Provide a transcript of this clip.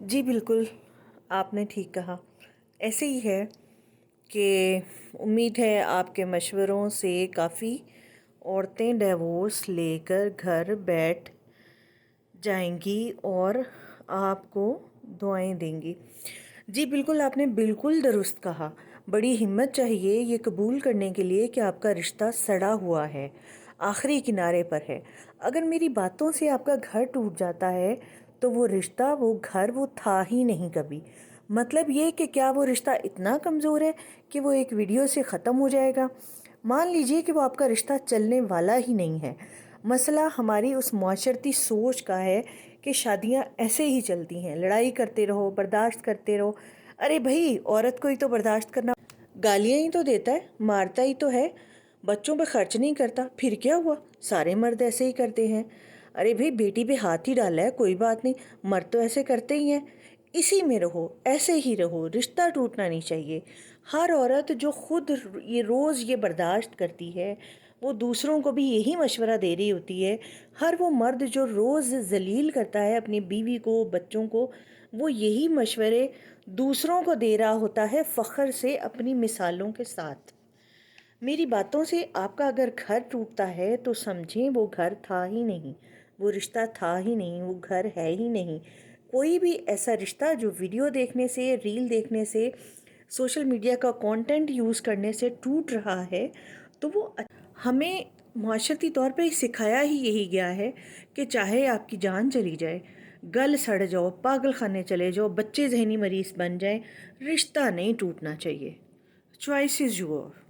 جی بالکل، آپ نے ٹھیک کہا۔ ایسے ہی ہے کہ امید ہے آپ کے مشوروں سے کافی عورتیں ڈیورس لے کر گھر بیٹھ جائیں گی اور آپ کو دعائیں دیں گی۔ جی بالکل، آپ نے بالکل درست کہا۔ بڑی ہمت چاہیے یہ قبول کرنے کے لیے کہ آپ کا رشتہ سڑا ہوا ہے، آخری کنارے پر ہے۔ اگر میری باتوں سے آپ کا گھر ٹوٹ جاتا ہے تو وہ رشتہ، وہ گھر، وہ تھا ہی نہیں کبھی۔ مطلب یہ کہ کیا وہ رشتہ اتنا کمزور ہے کہ وہ ایک ویڈیو سے ختم ہو جائے گا؟ مان لیجئے کہ وہ آپ کا رشتہ چلنے والا ہی نہیں ہے۔ مسئلہ ہماری اس معاشرتی سوچ کا ہے کہ شادیاں ایسے ہی چلتی ہیں، لڑائی کرتے رہو، برداشت کرتے رہو۔ ارے بھائی، عورت کو ہی تو برداشت کرنا، گالیاں ہی تو دیتا ہے، مارتا ہی تو ہے، بچوں پہ خرچ نہیں کرتا، پھر کیا ہوا؟ سارے مرد ایسے ہی کرتے ہیں۔ ارے بھائی، بیٹی پہ ہاتھ ہی ڈالا ہے، کوئی بات نہیں، مرد تو ایسے کرتے ہی ہیں۔ اسی میں رہو، ایسے ہی رہو، رشتہ ٹوٹنا نہیں چاہیے۔ ہر عورت جو خود روز یہ برداشت کرتی ہے، وہ دوسروں کو بھی یہی مشورہ دے رہی ہوتی ہے۔ ہر وہ مرد جو روز ذلیل کرتا ہے اپنی بیوی کو، بچوں کو، وہ یہی مشورے دوسروں کو دے رہا ہوتا ہے فخر سے، اپنی مثالوں کے ساتھ۔ میری باتوں سے آپ کا اگر گھر ٹوٹتا ہے تو سمجھیں وہ گھر تھا ہی نہیں، وہ رشتہ تھا ہی نہیں، وہ گھر ہے ہی نہیں۔ کوئی بھی ایسا رشتہ جو ویڈیو دیکھنے سے، ریل دیکھنے سے، سوشل میڈیا کا کانٹینٹ یوز کرنے سے ٹوٹ رہا ہے تو وہ ہمیں معاشرتی طور پہ سکھایا ہی یہی گیا ہے کہ چاہے آپ کی جان چلی جائے، گل سڑ جاؤ، پاگل خانے چلے جاؤ، بچے ذہنی مریض بن جائیں، رشتہ نہیں ٹوٹنا چاہیے۔ Choice is your.